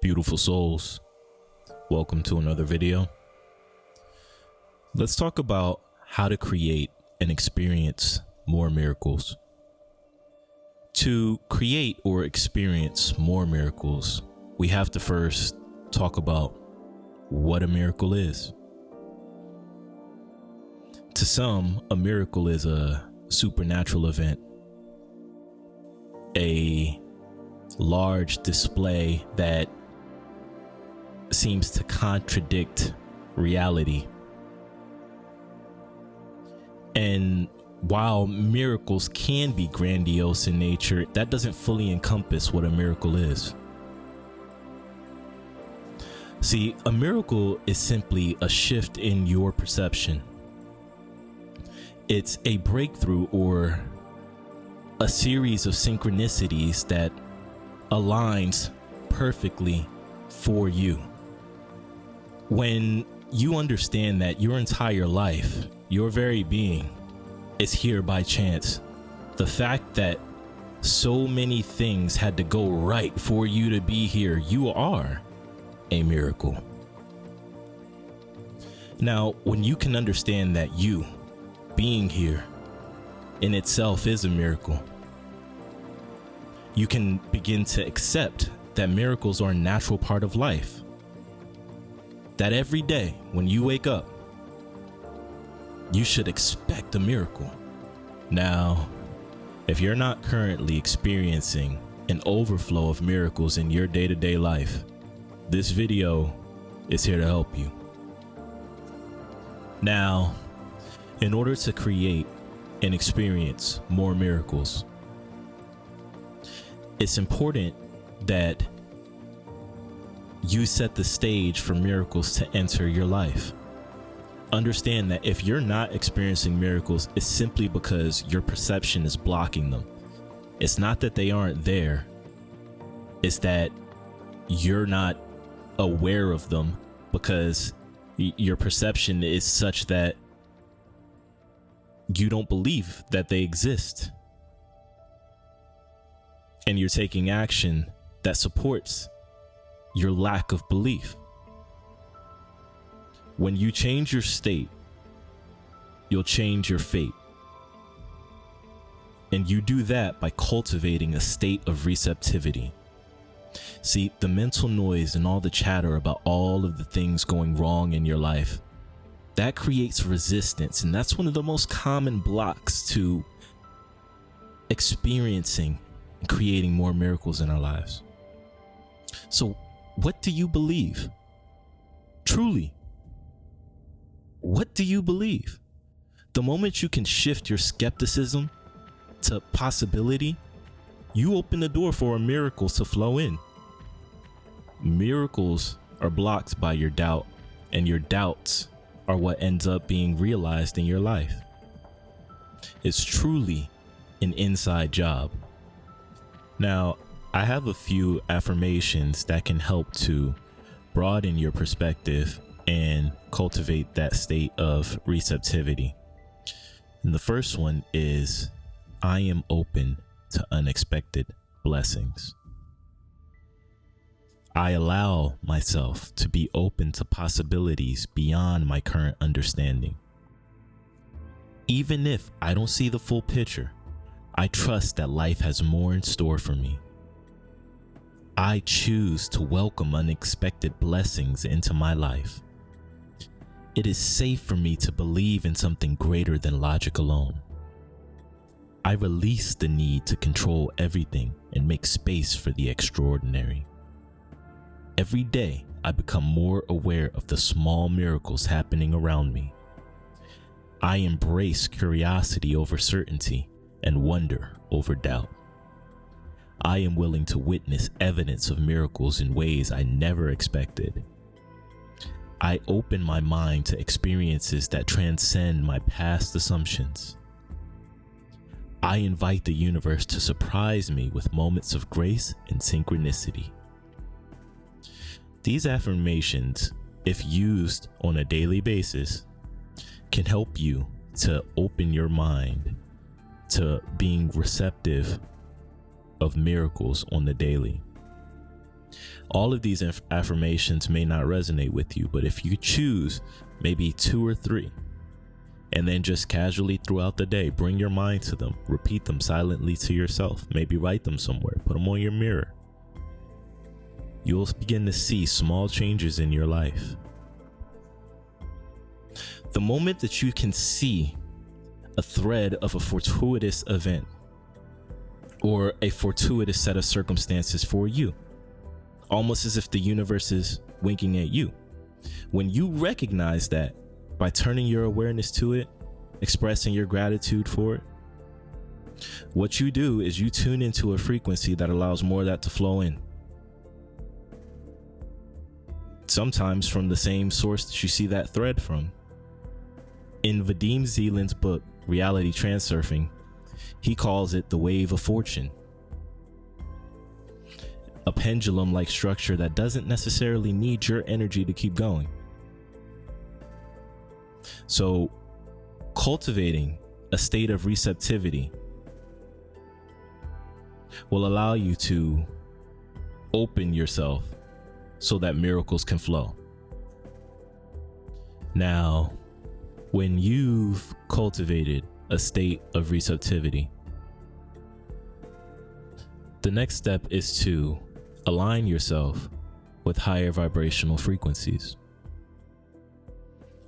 Beautiful souls, welcome to another video. Let's talk about how to create and experience more miracles. To create or experience more miracles, we have to first talk about what a miracle is. To some, a miracle is a supernatural event, a large display that seems to contradict reality. And while miracles can be grandiose in nature, that doesn't fully encompass what a miracle is. See, a miracle is simply a shift in your perception. It's a breakthrough or a series of synchronicities that aligns perfectly for you. When you understand that your entire life, your very being, is here by chance, the fact that so many things had to go right for you to be here, you are a miracle. Now, when you can understand that you being here in itself is a miracle, you can begin to accept that miracles are a natural part of life. That every day when you wake up, you should expect a miracle. Now, if you're not currently experiencing an overflow of miracles in your day-to-day life, this video is here to help you. Now, in order to create and experience more miracles, it's important that you set the stage for miracles to enter your life. Understand that if you're not experiencing miracles, it's simply because your perception is blocking them. It's not that they aren't there. It's that you're not aware of them because your perception is such that you don't believe that they exist. And you're taking action that supports your lack of belief. When you change your state, you'll change your fate. And you do that by cultivating a state of receptivity. See, the mental noise and all the chatter about all of the things going wrong in your life, that creates resistance. And that's one of the most common blocks to experiencing and creating more miracles in our lives. So, what do you believe? Truly, what do you believe? The moment you can shift your skepticism to possibility, you open the door for a miracle to flow in. Miracles are blocked by your doubt, and your doubts are what ends up being realized in your life. It's truly an inside job. Now, I have a few affirmations that can help to broaden your perspective and cultivate that state of receptivity. And the first one is, I am open to unexpected blessings. I allow myself to be open to possibilities beyond my current understanding. Even if I don't see the full picture, I trust that life has more in store for me. I choose to welcome unexpected blessings into my life. It is safe for me to believe in something greater than logic alone. I release the need to control everything and make space for the extraordinary. Every day, I become more aware of the small miracles happening around me. I embrace curiosity over certainty and wonder over doubt. I am willing to witness evidence of miracles in ways I never expected. I open my mind to experiences that transcend my past assumptions. I invite the universe to surprise me with moments of grace and synchronicity. These affirmations, if used on a daily basis, can help you to open your mind to being receptive of miracles on the daily. All of these affirmations may not resonate with you, but if you choose maybe 2 or 3, and then just casually throughout the day, bring your mind to them, repeat them silently to yourself, maybe write them somewhere, put them on your mirror, you'll begin to see small changes in your life. The moment that you can see a thread of a fortuitous event or a fortuitous set of circumstances for you, almost as if the universe is winking at you, when you recognize that by turning your awareness to it, expressing your gratitude for it, what you do is you tune into a frequency that allows more of that to flow in. Sometimes from the same source that you see that thread from. In Vadim Zeland's book, Reality Transurfing, he calls it the wave of fortune. A pendulum-like structure that doesn't necessarily need your energy to keep going. So, cultivating a state of receptivity will allow you to open yourself so that miracles can flow. Now, when you've cultivated a state of receptivity, the next step is to align yourself with higher vibrational frequencies.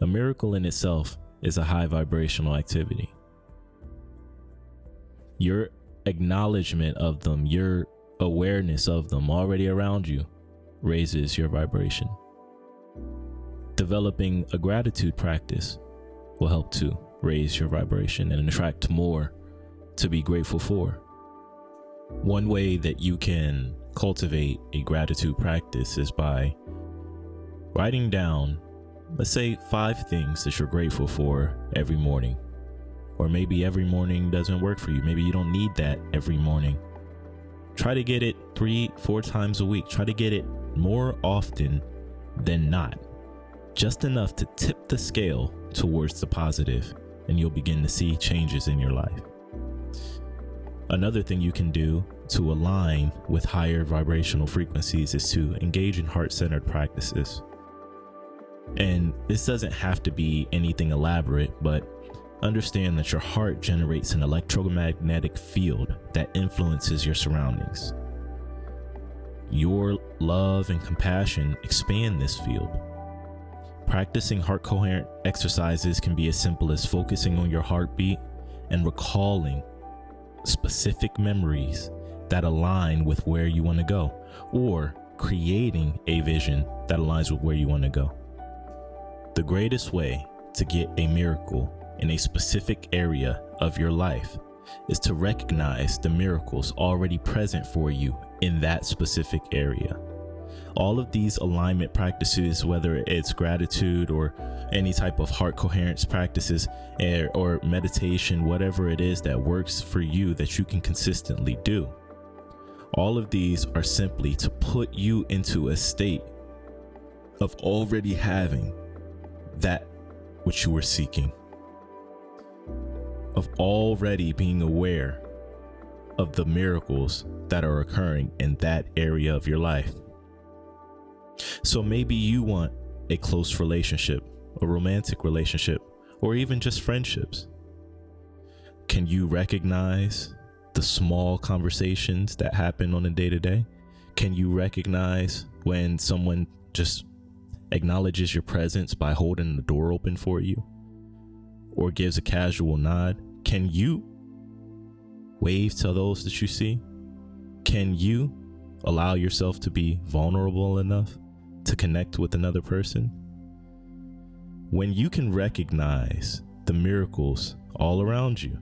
A miracle in itself is a high vibrational activity. Your acknowledgement of them, your awareness of them already around you raises your vibration. Developing a gratitude practice will help to raise your vibration and attract more to be grateful for. One way that you can cultivate a gratitude practice is by writing down, let's say, 5 things that you're grateful for every morning. Or maybe every morning doesn't work for you. Maybe you don't need that every morning. Try to get it 3-4 times a week. Try to get it more often than not. Just enough to tip the scale towards the positive, and you'll begin to see changes in your life. Another thing you can do to align with higher vibrational frequencies is to engage in heart-centered practices. And this doesn't have to be anything elaborate, but understand that your heart generates an electromagnetic field that influences your surroundings. Your love and compassion expand this field. Practicing heart coherent exercises can be as simple as focusing on your heartbeat and recalling specific memories that align with where you want to go, or creating a vision that aligns with where you want to go. The greatest way to get a miracle in a specific area of your life is to recognize the miracles already present for you in that specific area. All of these alignment practices, whether it's gratitude or any type of heart coherence practices or meditation, whatever it is that works for you that you can consistently do, all of these are simply to put you into a state of already having that which you were seeking, of already being aware of the miracles that are occurring in that area of your life. So maybe you want a close relationship, a romantic relationship, or even just friendships. Can you recognize the small conversations that happen on a day-to-day? Can you recognize when someone just acknowledges your presence by holding the door open for you, or gives a casual nod? Can you wave to those that you see? Can you allow yourself to be vulnerable enough to connect with another person? When you can recognize the miracles all around you,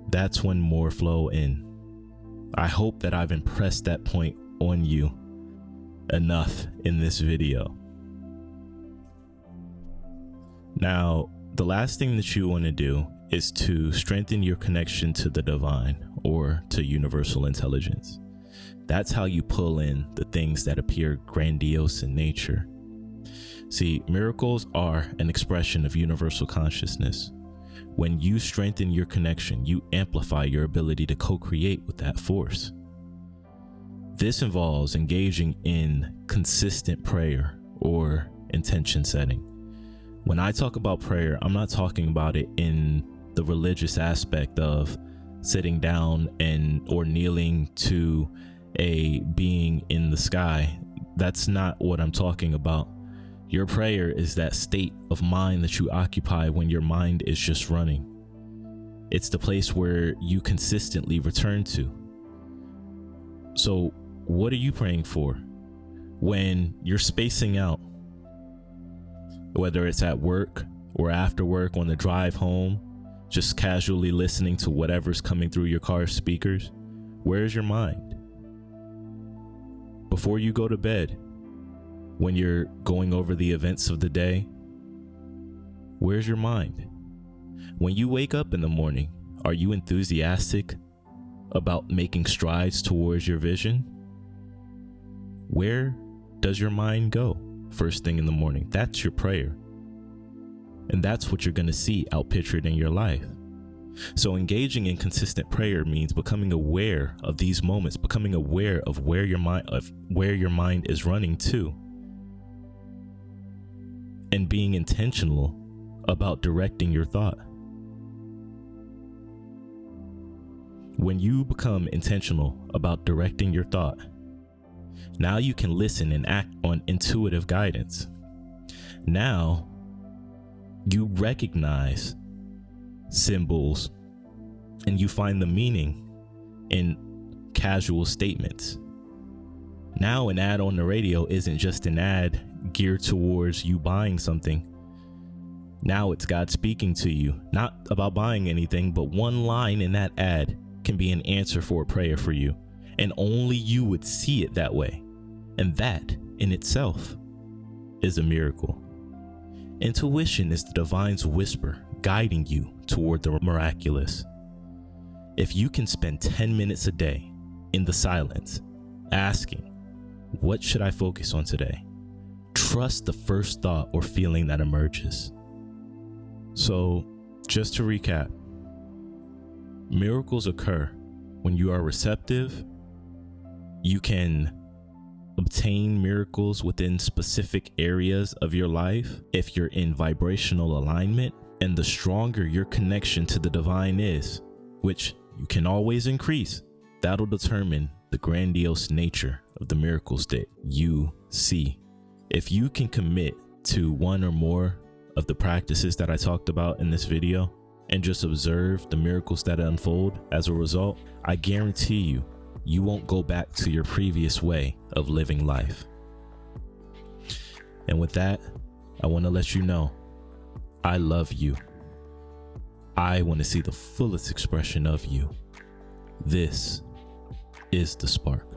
that's when more flow in. I hope that I've impressed that point on you enough in this video. Now, the last thing that you want to do is to strengthen your connection to the divine or to universal intelligence. That's how you pull in the things that appear grandiose in nature. See, miracles are an expression of universal consciousness. When you strengthen your connection, you amplify your ability to co-create with that force. This involves engaging in consistent prayer or intention setting. When I talk about prayer, I'm not talking about it in the religious aspect of sitting down or kneeling to a being in the sky. That's not what I'm talking about. Your prayer is that state of mind that you occupy when your mind is just running. It's the place where you consistently return to. So, what are you praying for when you're spacing out? Whether it's at work or after work, on the drive home, just casually listening to whatever's coming through your car's speakers, where's your mind? Before you go to bed, when you're going over the events of the day, where's your mind? When you wake up in the morning, are you enthusiastic about making strides towards your vision? Where does your mind go first thing in the morning? That's your prayer. And that's what you're going to see outpictured in your life. So engaging in consistent prayer means becoming aware of these moments, becoming aware of where your mind is running to, and being intentional about directing your thought. When you become intentional about directing your thought, now you can listen and act on intuitive guidance. Now you recognize symbols and you find the meaning in casual statements. Now an ad on the radio isn't just an ad geared towards you buying something. Now it's God speaking to you, not about buying anything, but one line in that ad can be an answer for a prayer for you, and only you would see it that way. And that in itself is a miracle. Intuition is the divine's whisper guiding you toward the miraculous. If you can spend 10 minutes a day in the silence, asking, what should I focus on today? Trust the first thought or feeling that emerges. So, just to recap, miracles occur when you are receptive. You can obtain miracles within specific areas of your life if you're in vibrational alignment, and the stronger your connection to the divine is, which you can always increase, that'll determine the grandiose nature of the miracles that you see. If you can commit to one or more of the practices that I talked about in this video and just observe the miracles that unfold as a result, I guarantee you won't go back to your previous way of living life. And with that, I want to let you know, I love you. I want to see the fullest expression of you. This is The Spark.